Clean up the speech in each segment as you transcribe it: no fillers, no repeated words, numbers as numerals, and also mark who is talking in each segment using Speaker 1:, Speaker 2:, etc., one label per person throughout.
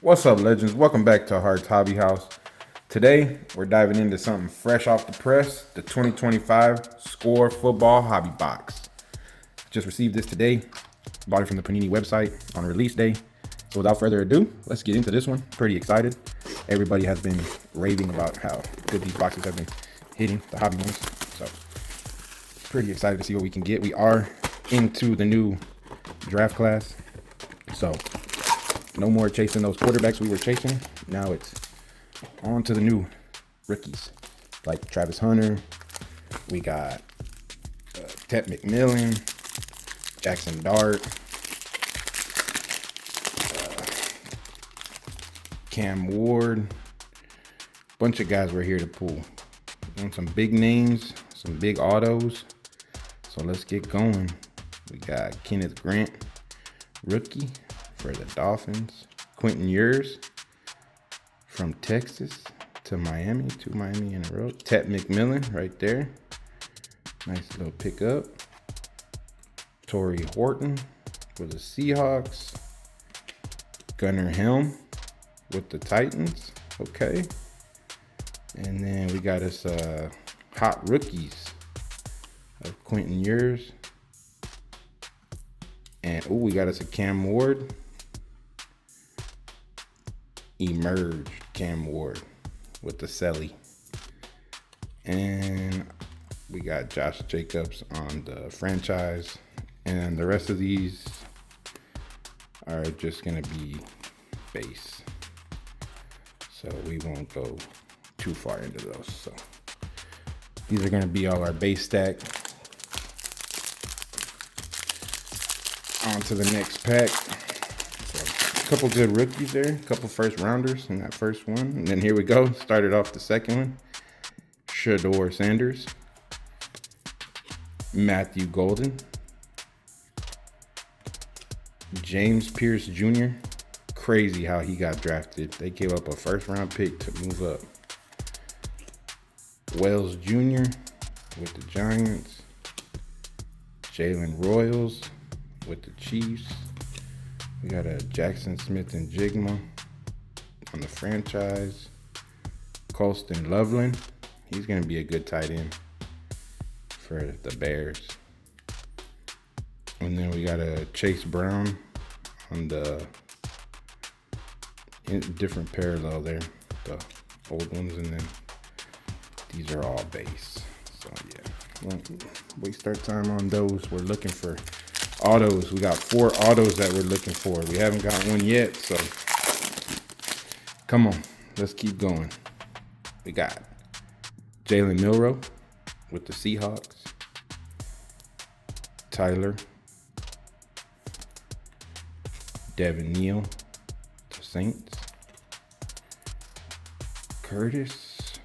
Speaker 1: What's up, legends? Welcome back to Hart's Hobby House. Today, we're diving into something fresh off the press, the 2025 Score Football Hobby Box. Just received this today. Bought it from the Panini website on release day. So without further ado, let's get into this one. Pretty excited. Everybody has been raving about how good these boxes have been hitting, the hobby ones. So pretty excited to see what we can get. We are into the new draft class. So no more chasing those quarterbacks we were chasing. Now it's on to the new rookies like Travis Hunter. We got Ted McMillan, Jackson Dart, Cam Ward. Bunch of guys we're here to pull. And some big names, some big autos. So let's get going. We got Kenneth Grant, rookie for the Dolphins. Quentin Ewers from Texas to Miami, 2 Miami in a row. Ted McMillan right there. Nice little pickup. Torrey Horton for the Seahawks. Gunnar Helm with the Titans. Okay. And then we got us hot rookies of Quentin Ewers. And we got us a Cam Ward. Emerge Cam Ward with the Selly. And we got Josh Jacobs on the franchise. And the rest of these are just going to be base. So we won't go too far into those. So these are going to be all our base stack. On to the next pack. So, a couple good rookies there. A couple first rounders in that first one. And then here we go. Started off the second one. Shador Sanders. Matthew Golden. James Pierce Jr. Crazy how he got drafted. They gave up a first round pick to move up. Wells Jr. with the Giants. Jalen Royals with the Chiefs. We got a Jackson Smith and Jigma on the franchise. Colston Loveland. He's going to be a good tight end for the Bears. And then we got a Chase Brown on the different parallel there. The old ones, and then these are all base. So yeah, won't waste our time on those. We're looking for autos. We got 4 autos that we're looking for. We haven't got one yet, so come on, let's keep going. We got Jalen Milroe with the Seahawks. Tyler. Devin Neal to Saints. Curtis.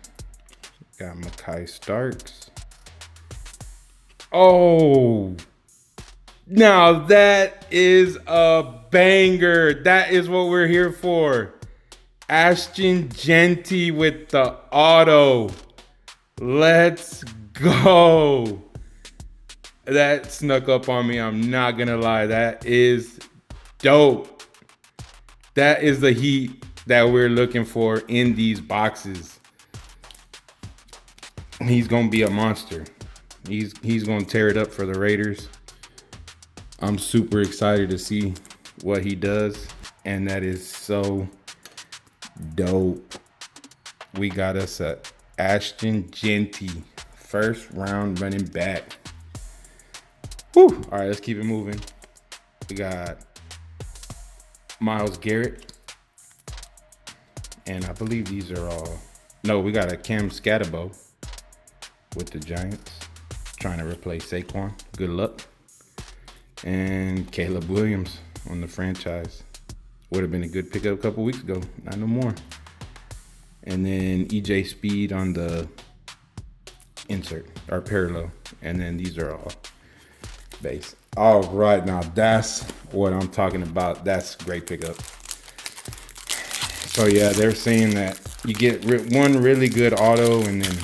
Speaker 1: Got Mekhi Starks. Oh, now that is a banger. That is what we're here for. Ashton Jeanty with the auto. Let's go. That snuck up on me. I'm not going to lie. That is dope. That is the heat that we're looking for in these boxes. He's going to be a monster. He's going to tear it up for the Raiders. I'm super excited to see what he does, and that is so dope. We got us a Ashton Jeanty, first round running back. Whew. All right, let's keep it moving. We got Myles Garrett, and I believe these are all. No, we got a Cam Scatterbo with the Giants, trying to replace Saquon. Good luck. And Caleb Williams on the franchise. Would have been a good pickup a couple weeks ago. Not no more. And then EJ Speed on the insert, or parallel. And then these are all base. All right, now that's what I'm talking about. That's a great pickup. So yeah, they're saying that you get one really good auto, and then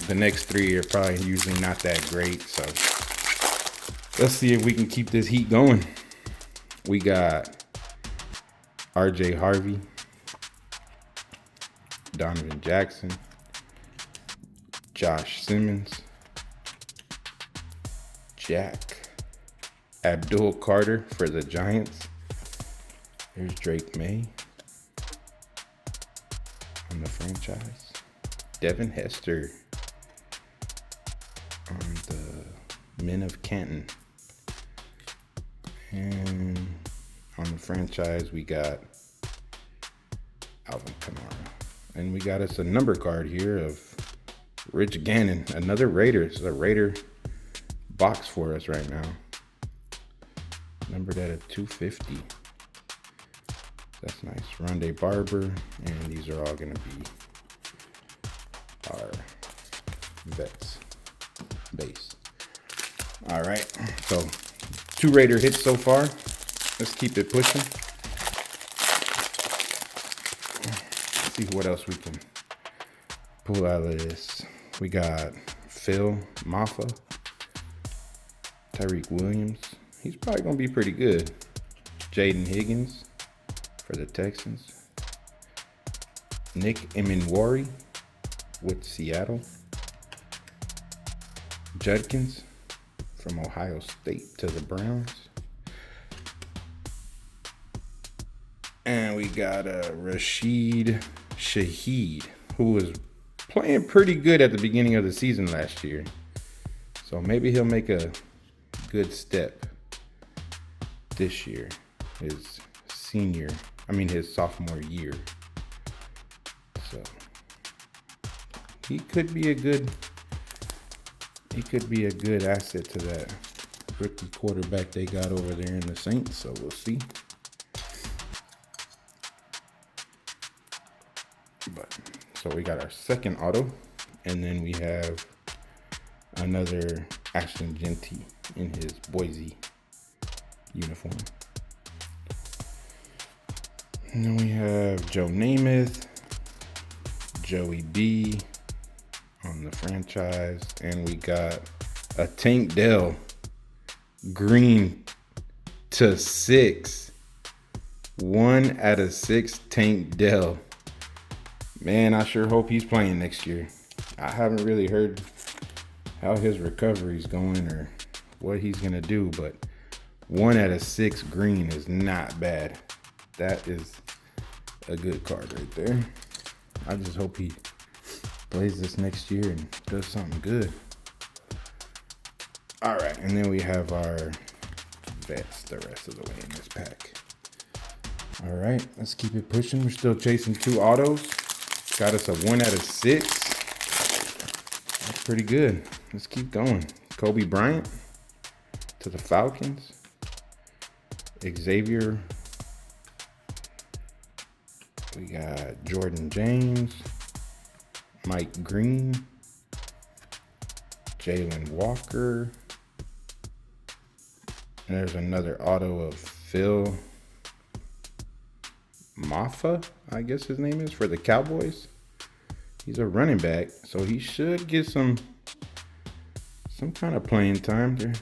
Speaker 1: the next 3 are probably usually not that great. So let's see if we can keep this heat going. We got RJ Harvey Donovan Jackson, Josh Simmons, Jack, Abdul Carter for the Giants. There's Drake May on the franchise. Devin Hester on the Men of Canton. And on the franchise, we got Alvin Kamara. And we got us a number card here of Rich Gannon, another Raider. It's a Raider box for us right now. Numbered at a 250. That's nice. Rondé Barber. And these are all going to be our vets base. All right. So 2 Raider hits so far. Let's keep it pushing. Let's see what else we can pull out of this. We got Phil Maffa, Tyreek Williams. He's probably going to be pretty good. Jaden Higgins for the Texans. Nick Emenwari with Seattle. Judkins from Ohio State to the Browns. And we got Rashid Shaheed, who was playing pretty good at the beginning of the season last year. So maybe he'll make a good step this year, his sophomore year. So he could be a good asset to that rookie quarterback they got over there in the Saints. So we'll see. So we got our second auto, and then we have another Ashton Jeanty in his Boise uniform. And then we have Joe Namath, Joey B on the franchise, and we got a Tank Dell green to 6. 1 out of 6 Tank Dell. Man, I sure hope he's playing next year. I haven't really heard how his recovery's going or what he's going to do, but 1 out of 6 green is not bad. That is a good card right there. I just hope he plays this next year and does something good. All right, and then we have our vets the rest of the way in this pack. All right, let's keep it pushing. We're still chasing 2 autos. Got us a 1 out of 6. That's pretty good. Let's keep going. Kobe Bryant to the Falcons. Xavier. We got Jordan James. Mike Green. Jalen Walker. And there's another auto of Phil Maffa, I guess his name is, for the Cowboys. He's a running back, so he should get some kind of playing time there.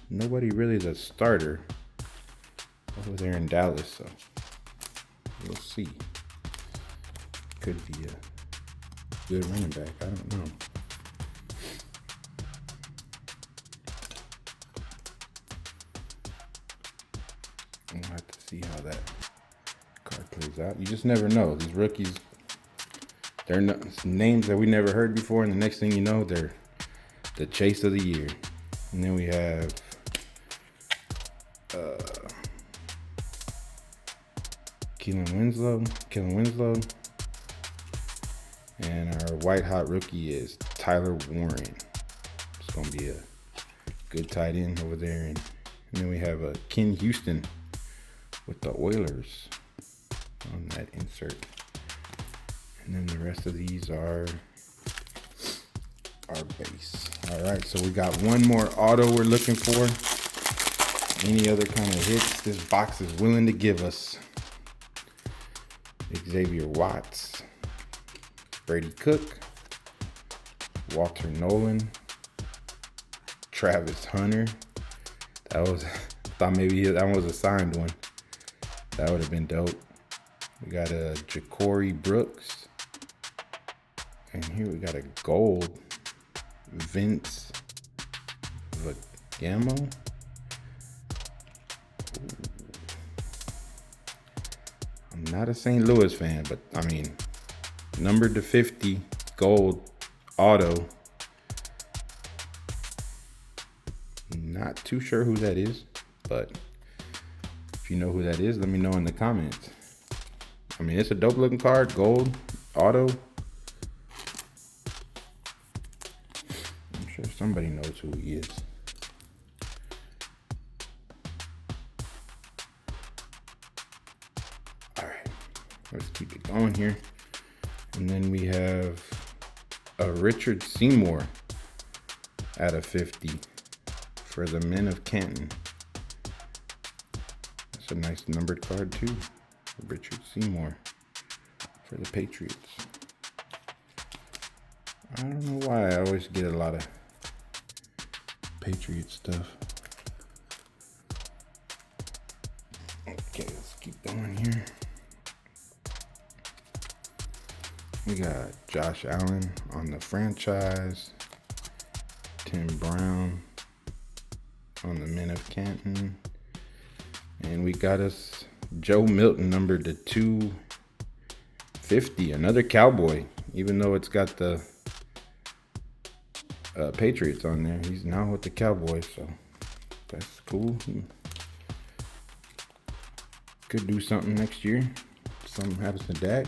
Speaker 1: Nobody really is a starter over there in Dallas, so we'll see. Could be a good running back. I don't know. We'll have to see how that card plays out. You just never know. These rookies, they're names that we never heard before, and the next thing you know, they're the chase of the year. And then we have Kellen Winslow. And our white hot rookie is Tyler Warren. It's going to be a good tight end over there. And then we have Ken Houston with the Oilers on that insert. And then the rest of these are our base. All right, so we got one more auto we're looking for. Any other kind of hits this box is willing to give us. Xavier Watts, Brady Cook, Walter Nolan, Travis Hunter. I thought maybe that one was a signed one. That would have been dope. We got a Ja'Cory Brooks, And here we got a gold Vince Vagamo. I'm not a St. Louis fan, but I mean, numbered to 50, gold auto. Not too sure who that is, but if you know who that is, let me know in the comments. I mean, it's a dope looking card, gold auto. I'm sure somebody knows who he is. All right, let's keep it going here. And then we have a Richard Seymour out of 50 for the Men of Canton. That's a nice numbered card too. Richard Seymour for the Patriots. I don't know why I always get a lot of Patriot stuff. Okay, let's keep going here. We got Josh Allen on the franchise. Tim Brown on the Men of Canton. And we got us Joe Milton numbered to 250. Another Cowboy. Even though it's got the Patriots on there, he's now with the Cowboys, so that's cool. He could do something next year. Something happens to Dak.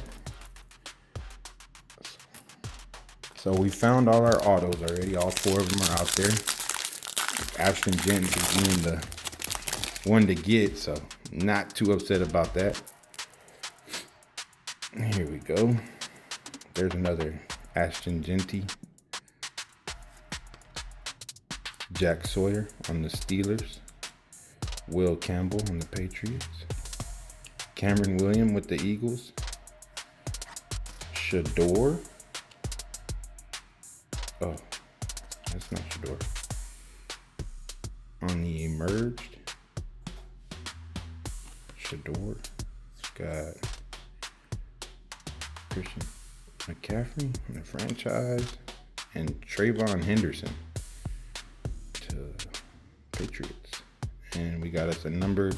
Speaker 1: So we found all our autos already. All 4 of them are out there. Ashton Jeanty being the one to get, so not too upset about that. Here we go. There's another Ashton Jeanty. Jack Sawyer on the Steelers. Will Campbell on the Patriots. Cameron Williams with the Eagles. Shador. Oh, that's not Shador. On the Emerged. Shador. It's got Christian McCaffrey in the franchise. And Trayvon Henderson to Patriots. And we got us a numbered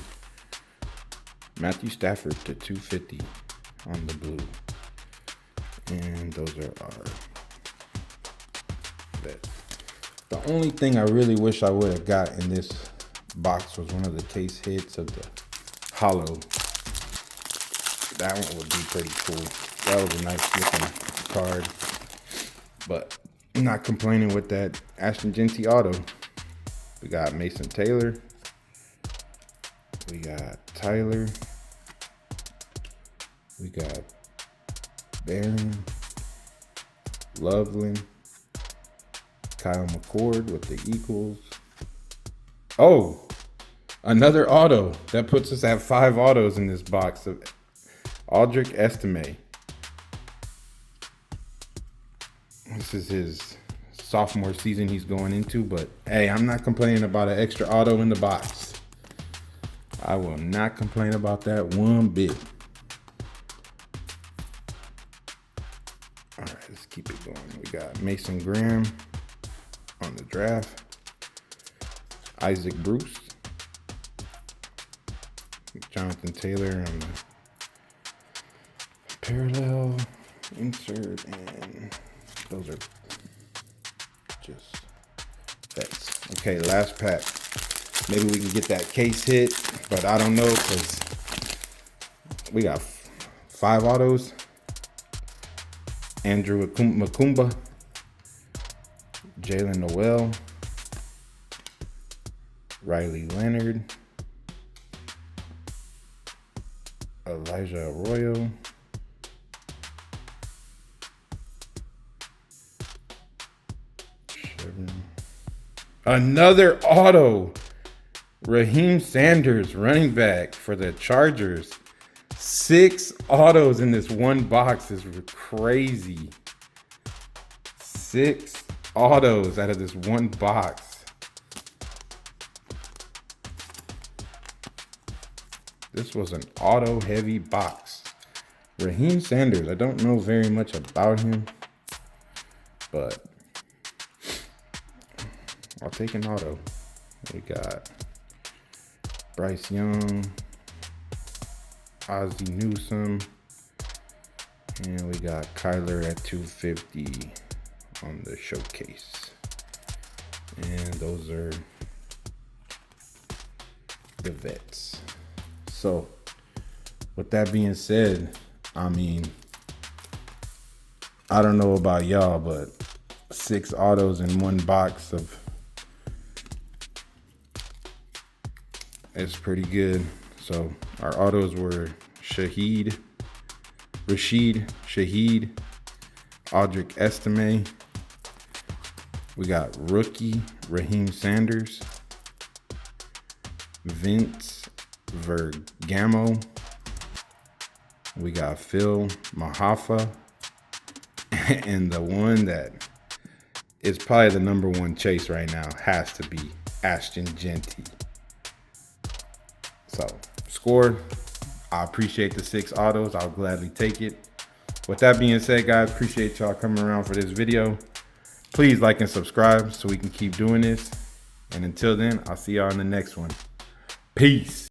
Speaker 1: Matthew Stafford to 250 on the blue. And those are our bets. The only thing I really wish I would have got in this box was one of the case hits of the hollow. That one would be pretty cool. That was a nice looking card. But I'm not complaining with that Ashton Jeanty auto. We got Mason Taylor. We got Tyler. We got Barron. Loveland. Kyle McCord with the Eagles. Oh, another auto. That puts us at 5 autos in this box of Aldrich Estime. This is his sophomore season he's going into, but hey, I'm not complaining about an extra auto in the box. I will not complain about that one bit. All right, let's keep it going. We got Mason Graham on the draft. Isaac Bruce. Jonathan Taylor on the parallel insert, and those are just bets. Okay, last pack. Maybe we can get that case hit, but I don't know because we got 5 autos. Andrew Makumba, Jalen Noel, Riley Leonard, Elijah Arroyo, another auto. Raheem Sanders, running back for the Chargers. 6 autos in this one box is crazy. 6 autos out of this one box. This was an auto heavy box. Raheem Sanders, I don't know very much about him. but I'll take an auto. We got Bryce Young, Ozzie Newsome, and we got Kyler at 250 on the showcase. And those are the vets. So with that being said, I mean, I don't know about y'all, but 6 autos in one box it's pretty good. So our autos were Rashid Shaheed, Audric Estime. We got rookie Raheem Sanders, Vince Vergamo. We got Phil Mahafa, and the one that is probably the #1 chase right now has to be Ashton Jeanty. So, score. I appreciate the 6 autos. I'll gladly take it. With that being said, guys, appreciate y'all coming around for this video. Please like and subscribe so we can keep doing this. And until then, I'll see y'all in the next one. Peace.